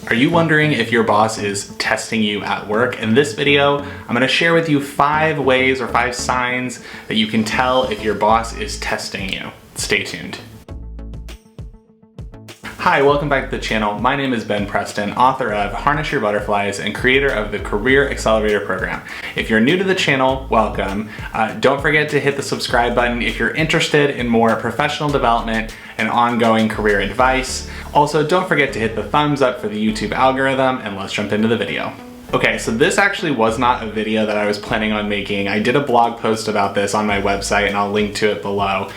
Are you wondering if your boss is testing you at work? In this video, I'm going to share with you 5 ways or 5 signs that you can tell if your boss is testing you. Stay tuned. Hi, welcome back to the channel. My name is Preston, author of Harness Your Butterflies and creator of the Career Accelerator program. If you're new to the channel, welcome. Don't forget to hit the subscribe button if you're interested in more professional development and ongoing career advice. Also, don't forget to hit the thumbs up for the YouTube algorithm, and let's jump into the video. Okay, so this actually was not a video that I was planning on making. I did a blog post about this on my website, and I'll link to it below,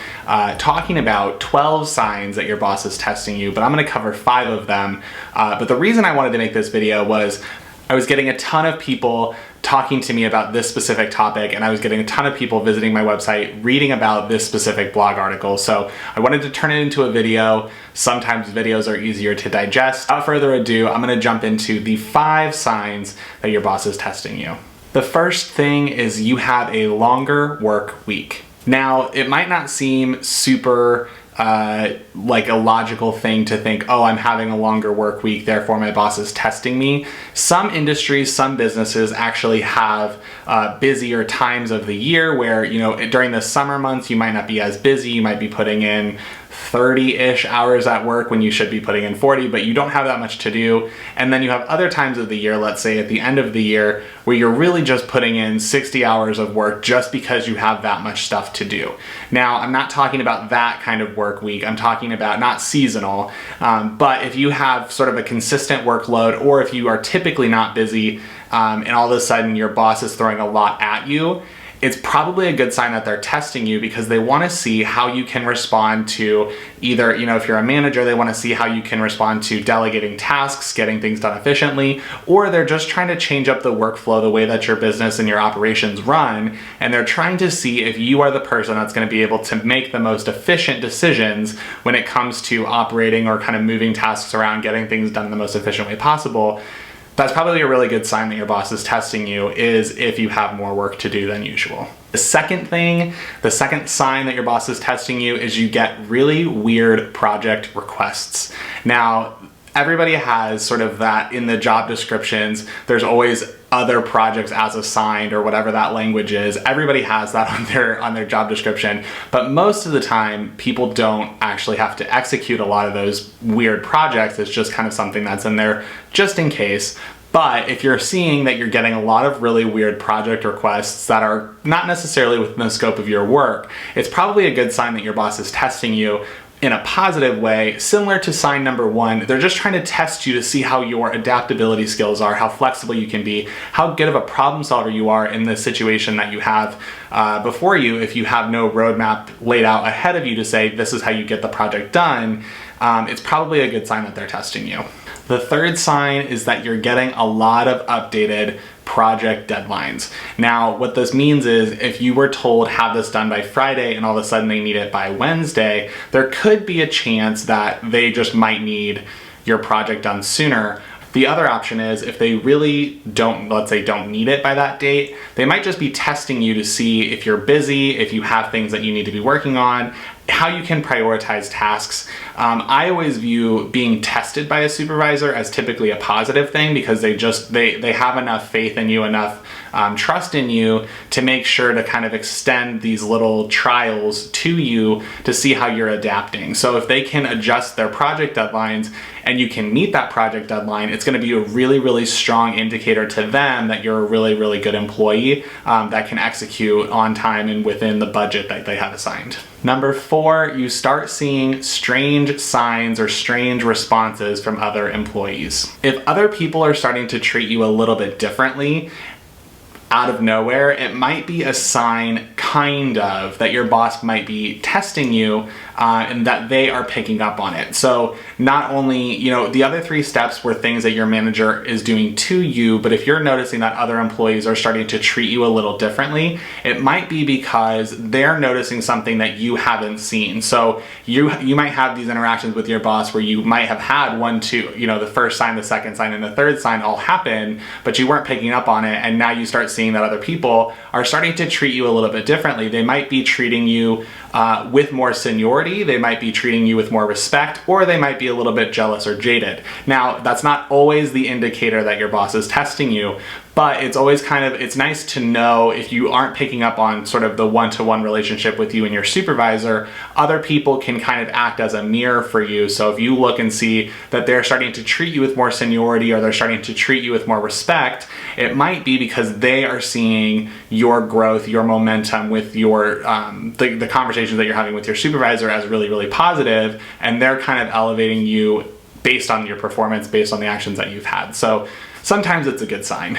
talking about 12 signs that your boss is testing you, but I'm gonna cover 5 of them. But the reason I wanted to make this video was I was getting a ton of people talking to me about this specific topic, and I was getting a ton of people visiting my website reading about this specific blog article. So I wanted to turn it into a video. Sometimes videos are easier to digest. Without further ado, I'm gonna jump into the 5 signs that your boss is testing you. The first thing is you have a longer work week. Now, it might not seem super like a logical thing to think, oh, I'm having a longer work week, therefore my boss is testing me. Some industries, some businesses actually have busier times of the year where, you know, during the summer months, you might not be as busy. You might be putting in 30-ish hours at work when you should be putting in 40, but you don't have that much to do. And then you have other times of the year, let's say at the end of the year, where you're really just putting in 60 hours of work just because you have that much stuff to do. Now, I'm not talking about that kind of work week. I'm talking about not seasonal, but if you have sort of a consistent workload, or if you are typically not busy, and all of a sudden your boss is throwing a lot at you, it's probably a good sign that they're testing you, because they want to see how you can respond to either, you know, if you're a manager, they want to see how you can respond to delegating tasks, getting things done efficiently, or they're just trying to change up the workflow, the way that your business and your operations run, and they're trying to see if you are the person that's going to be able to make the most efficient decisions when it comes to operating or kind of moving tasks around, getting things done in the most efficient way possible. That's probably a really good sign that your boss is testing you, is if you have more work to do than usual. The second sign that your boss is testing you is you get really weird project requests. Now, everybody has sort of that in the job descriptions. There's always other projects as assigned, or whatever that language is. Everybody has that on their job description, but most of the time people don't actually have to execute a lot of those weird projects. It's just kind of something that's in there just in case. But if you're seeing that you're getting a lot of really weird project requests that are not necessarily within the scope of your work, it's probably a good sign that your boss is testing you in a positive way. Similar to sign number 1, they're just trying to test you to see how your adaptability skills are, how flexible you can be, how good of a problem solver you are in the situation that you have before you. If you have no roadmap laid out ahead of you to say this is how you get the project done, it's probably a good sign that they're testing you. The third sign is that you're getting a lot of updated project deadlines. Now, what this means is if you were told have this done by Friday and all of a sudden they need it by Wednesday, there could be a chance that they just might need your project done sooner. The other option is if they really don't, let's say, don't need it by that date, they might just be testing you to see if you're busy, if you have things that you need to be working on, how you can prioritize tasks. I always view being tested by a supervisor as typically a positive thing, because they have enough faith in you, enough trust in you to make sure to kind of extend these little trials to you to see how you're adapting. So if they can adjust their project deadlines and you can meet that project deadline, it's going to be a really, really strong indicator to them that you're a really, really good employee that can execute on time and within the budget that they have assigned. Number 4, you start seeing strange signs or strange responses from other employees. If other people are starting to treat you a little bit differently out of nowhere, it might be a sign, kind of, that your boss might be testing you and that they are picking up on it. So not only, you know, the other 3 steps were things that your manager is doing to you, but if you're noticing that other employees are starting to treat you a little differently, it might be because they're noticing something that you haven't seen. So you might have these interactions with your boss where you might have had 1, 2, you know, the first sign, the second sign, and the third sign all happen, but you weren't picking up on it, and now you start seeing that other people are starting to treat you a little bit differently. They might be treating you with more seniority, they might be treating you with more respect, or they might be a little bit jealous or jaded. Now, that's not always the indicator that your boss is testing you, but it's always it's nice to know if you aren't picking up on sort of the one-to-one relationship with you and your supervisor, other people can kind of act as a mirror for you. So if you look and see that they're starting to treat you with more seniority, or they're starting to treat you with more respect, it might be because they are seeing your growth, your momentum with your, the conversations that you're having with your supervisor as really, really positive, and they're kind of elevating you based on your performance, based on the actions that you've had. So sometimes it's a good sign.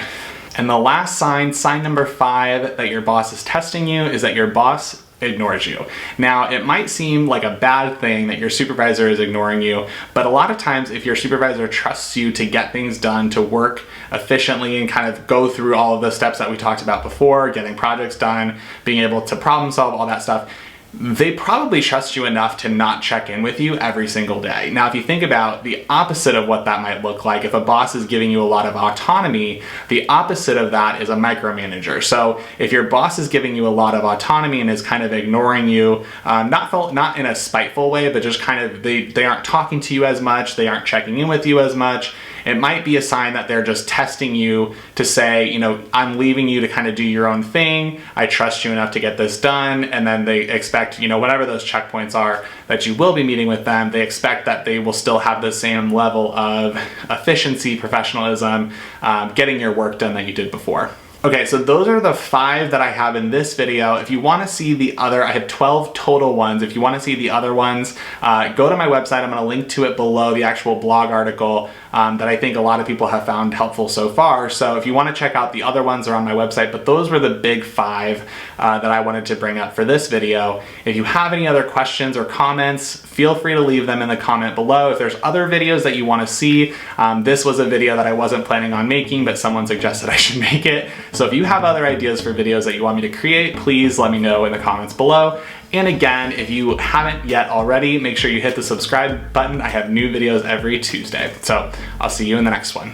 And the last sign number 5 that your boss is testing you, is that your boss ignores you. Now, it might seem like a bad thing that your supervisor is ignoring you, but a lot of times if your supervisor trusts you to get things done, to work efficiently and kind of go through all of the steps that we talked about before, getting projects done, being able to problem solve, all that stuff, they probably trust you enough to not check in with you every single day. Now, if you think about the opposite of what that might look like, if a boss is giving you a lot of autonomy, the opposite of that is a micromanager. So if your boss is giving you a lot of autonomy and is kind of ignoring you, not in a spiteful way, but just kind of, they aren't talking to you as much, they aren't checking in with you as much, it might be a sign that they're just testing you to say, you know, I'm leaving you to kind of do your own thing, I trust you enough to get this done, and then they expect, you know, whatever those checkpoints are that you will be meeting with them, they expect that they will still have the same level of efficiency, professionalism, getting your work done that you did before. Okay, so those are the 5 that I have in this video. If you want to see the other, I have 12 total ones. If you want to see the other ones, go to my website. I'm going to link to it below, the actual blog article that I think a lot of people have found helpful so far. So if you want to check out the other ones, they're on my website, but those were the big 5 that I wanted to bring up for this video. If you have any other questions or comments, feel free to leave them in the comment below. If there's other videos that you want to see, this was a video that I wasn't planning on making, but someone suggested I should make it. So if you have other ideas for videos that you want me to create, please let me know in the comments below. And again, if you haven't yet already, make sure you hit the subscribe button. I have new videos every Tuesday. So I'll see you in the next one.